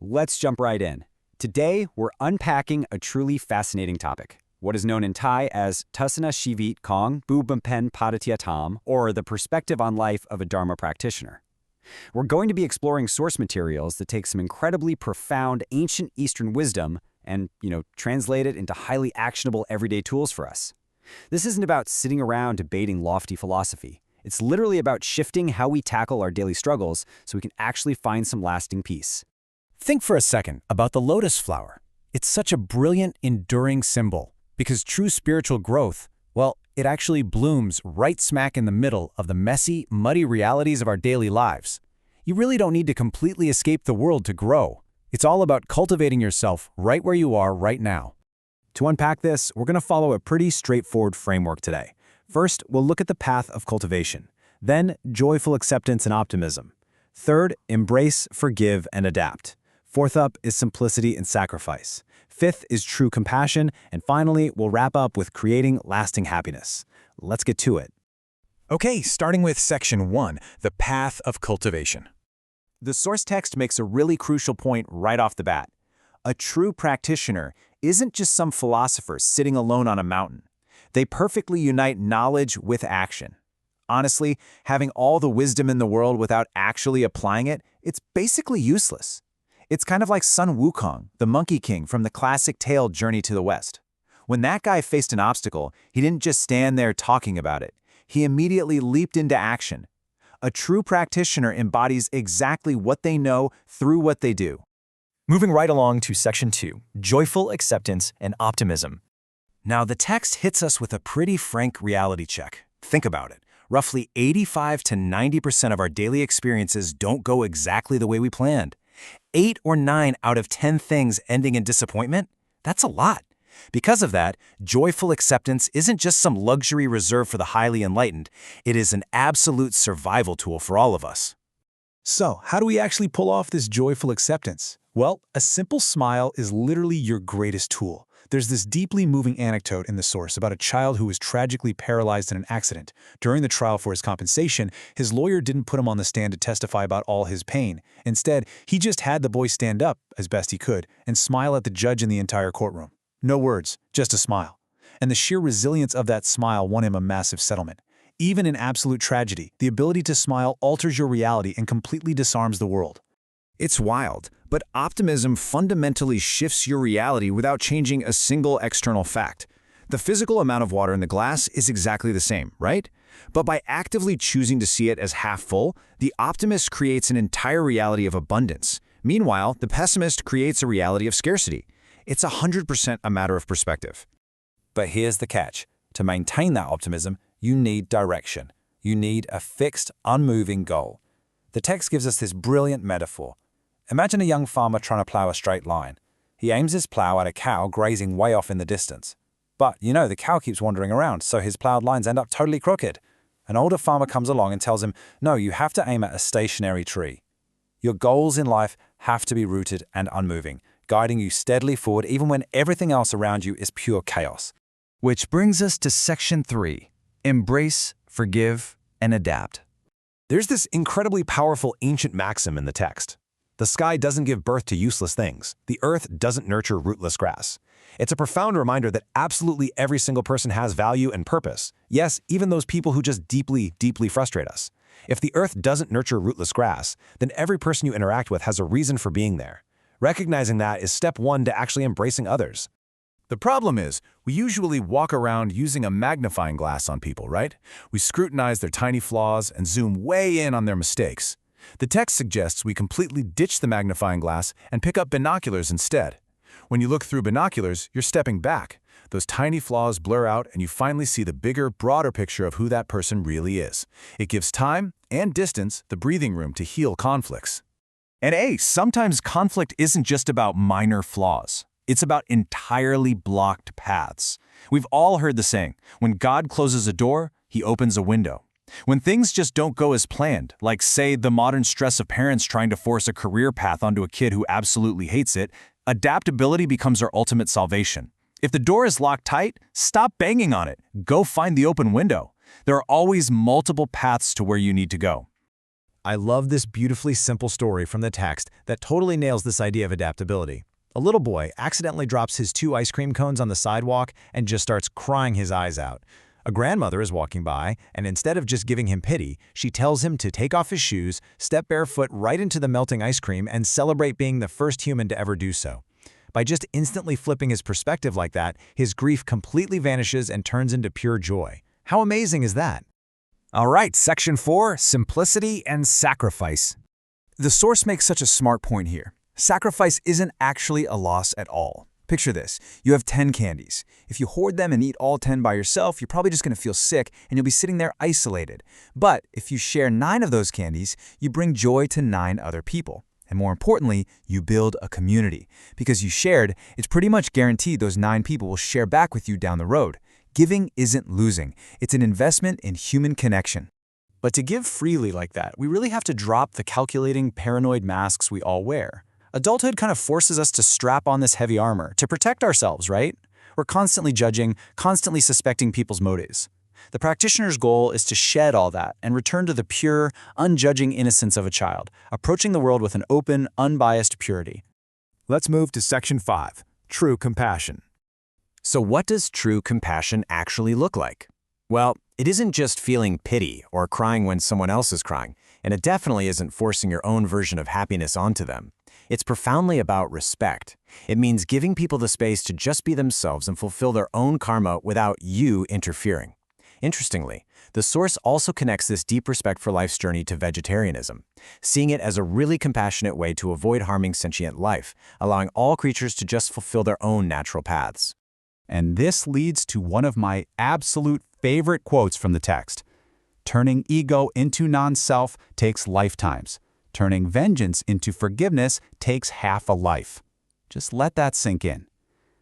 let's jump right in. Today, we're unpacking a truly fascinating topic, what is known in Thai as Tasana Shivit Kong Bubampen Padatiatam, or the perspective on life of a Dharma practitioner. We're going to be exploring source materials that take some incredibly profound ancient Eastern wisdom and, translate it into highly actionable everyday tools for us. This isn't about sitting around debating lofty philosophy. It's literally about shifting how we tackle our daily struggles so we can actually find some lasting peace. Think for a second about the lotus flower. It's such a brilliant, enduring symbol because true spiritual growth, well, it actually blooms right smack in the middle of the messy, muddy realities of our daily lives. You really don't need to completely escape the world to grow. It's all about cultivating yourself right where you are right now. To unpack this, we're going to follow a pretty straightforward framework today. First, we'll look at the path of cultivation. Then, joyful acceptance and optimism. Third, embrace, forgive, and adapt. Fourth up is simplicity and sacrifice. Fifth is true compassion. And finally, we'll wrap up with creating lasting happiness. Let's get to it. Okay, starting with Section 1, the path of cultivation. The source text makes a really crucial point right off the bat. A true practitioner isn't just some philosopher sitting alone on a mountain. They perfectly unite knowledge with action. Honestly, having all the wisdom in the world without actually applying it, it's basically useless. It's kind of like Sun Wukong, the Monkey King from the classic tale Journey to the West. When that guy faced an obstacle, he didn't just stand there talking about it. He immediately leaped into action. A true practitioner embodies exactly what they know through what they do. Moving right along to Section 2, joyful acceptance and optimism. Now, the text hits us with a pretty frank reality check. Think about it. Roughly 85 to 90% of our daily experiences don't go exactly the way we planned. 8 or 9 out of 10 things ending in disappointment? That's a lot. Because of that, joyful acceptance isn't just some luxury reserved for the highly enlightened. It is an absolute survival tool for all of us. So, how do we actually pull off this joyful acceptance? Well, a simple smile is literally your greatest tool. There's this deeply moving anecdote in the source about a child who was tragically paralyzed in an accident. During the trial for his compensation, his lawyer didn't put him on the stand to testify about all his pain. Instead, he just had the boy stand up, as best he could, and smile at the judge in the entire courtroom. No words, just a smile. And the sheer resilience of that smile won him a massive settlement. Even in absolute tragedy, the ability to smile alters your reality and completely disarms the world. It's wild, but optimism fundamentally shifts your reality without changing a single external fact. The physical amount of water in the glass is exactly the same, right? But by actively choosing to see it as half full, the optimist creates an entire reality of abundance. Meanwhile, the pessimist creates a reality of scarcity. It's 100% a matter of perspective. But here's the catch. To maintain that optimism, you need direction. You need a fixed, unmoving goal. The text gives us this brilliant metaphor. Imagine a young farmer trying to plow a straight line. He aims his plow at a cow grazing way off in the distance. But, the cow keeps wandering around, so his plowed lines end up totally crooked. An older farmer comes along and tells him, no, you have to aim at a stationary tree. Your goals in life have to be rooted and unmoving, guiding you steadily forward even when everything else around you is pure chaos. Which brings us to Section 3, embrace, forgive, and adapt. There's this incredibly powerful ancient maxim in the text. The sky doesn't give birth to useless things. The earth doesn't nurture rootless grass. It's a profound reminder that absolutely every single person has value and purpose. Yes, even those people who just deeply, deeply frustrate us. If the earth doesn't nurture rootless grass, then every person you interact with has a reason for being there. Recognizing that is step 1 to actually embracing others. The problem is, we usually walk around using a magnifying glass on people, right? We scrutinize their tiny flaws and zoom way in on their mistakes. The text suggests we completely ditch the magnifying glass and pick up binoculars instead. When you look through binoculars, you're stepping back. Those tiny flaws blur out and you finally see the bigger, broader picture of who that person really is. It gives time and distance the breathing room to heal conflicts. And sometimes conflict isn't just about minor flaws. It's about entirely blocked paths. We've all heard the saying, when God closes a door, he opens a window. When things just don't go as planned, like say the modern stress of parents trying to force a career path onto a kid who absolutely hates it, adaptability becomes our ultimate salvation. If the door is locked tight, stop banging on it. Go find the open window. There are always multiple paths to where you need to go. I love this beautifully simple story from the text that totally nails this idea of adaptability. A little boy accidentally drops his 2 ice cream cones on the sidewalk and just starts crying his eyes out. A grandmother is walking by, and instead of just giving him pity, she tells him to take off his shoes, step barefoot right into the melting ice cream, and celebrate being the first human to ever do so. By just instantly flipping his perspective like that, his grief completely vanishes and turns into pure joy. How amazing is that? All right, Section 4, Simplicity and Sacrifice. The source makes such a smart point here. Sacrifice isn't actually a loss at all. Picture this. You have 10 candies. If you hoard them and eat all 10 by yourself, you're probably just going to feel sick and you'll be sitting there isolated. But if you share 9 of those candies, you bring joy to 9 other people. And more importantly, you build a community. Because you shared, it's pretty much guaranteed those 9 people will share back with you down the road. Giving isn't losing. It's an investment in human connection. But to give freely like that, we really have to drop the calculating, paranoid masks we all wear. Adulthood kind of forces us to strap on this heavy armor to protect ourselves, right? We're constantly judging, constantly suspecting people's motives. The practitioner's goal is to shed all that and return to the pure, unjudging innocence of a child, approaching the world with an open, unbiased purity. Let's move to Section 5, True Compassion. So what does true compassion actually look like? Well, it isn't just feeling pity or crying when someone else is crying, and it definitely isn't forcing your own version of happiness onto them. It's profoundly about respect. It means giving people the space to just be themselves and fulfill their own karma without you interfering. Interestingly, the source also connects this deep respect for life's journey to vegetarianism, seeing it as a really compassionate way to avoid harming sentient life, allowing all creatures to just fulfill their own natural paths. And this leads to one of my absolute favorite quotes from the text. Turning ego into non-self takes lifetimes. Turning vengeance into forgiveness takes half a life. Just let that sink in.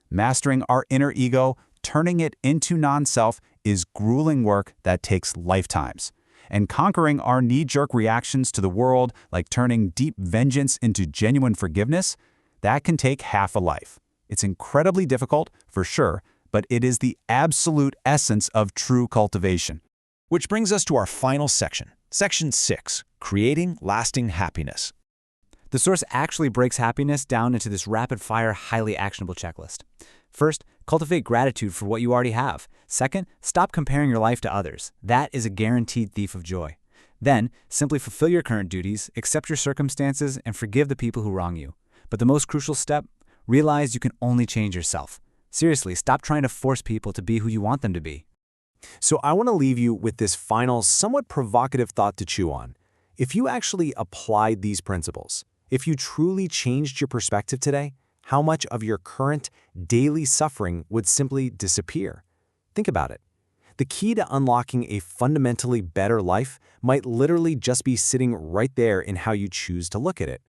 Mastering our inner ego, turning it into non-self, is grueling work that takes lifetimes. And conquering our knee-jerk reactions to the world, like turning deep vengeance into genuine forgiveness, that can take half a life. It's incredibly difficult, for sure, but it is the absolute essence of true cultivation. Which brings us to our final section, Section 6, Creating Lasting Happiness. The source actually breaks happiness down into this rapid-fire, highly actionable checklist. First, cultivate gratitude for what you already have. Second, stop comparing your life to others. That is a guaranteed thief of joy. Then, simply fulfill your current duties, accept your circumstances, and forgive the people who wrong you. But the most crucial step, realize you can only change yourself. Seriously, stop trying to force people to be who you want them to be. So I want to leave you with this final, somewhat provocative thought to chew on. If you actually applied these principles, if you truly changed your perspective today, how much of your current daily suffering would simply disappear? Think about it. The key to unlocking a fundamentally better life might literally just be sitting right there in how you choose to look at it.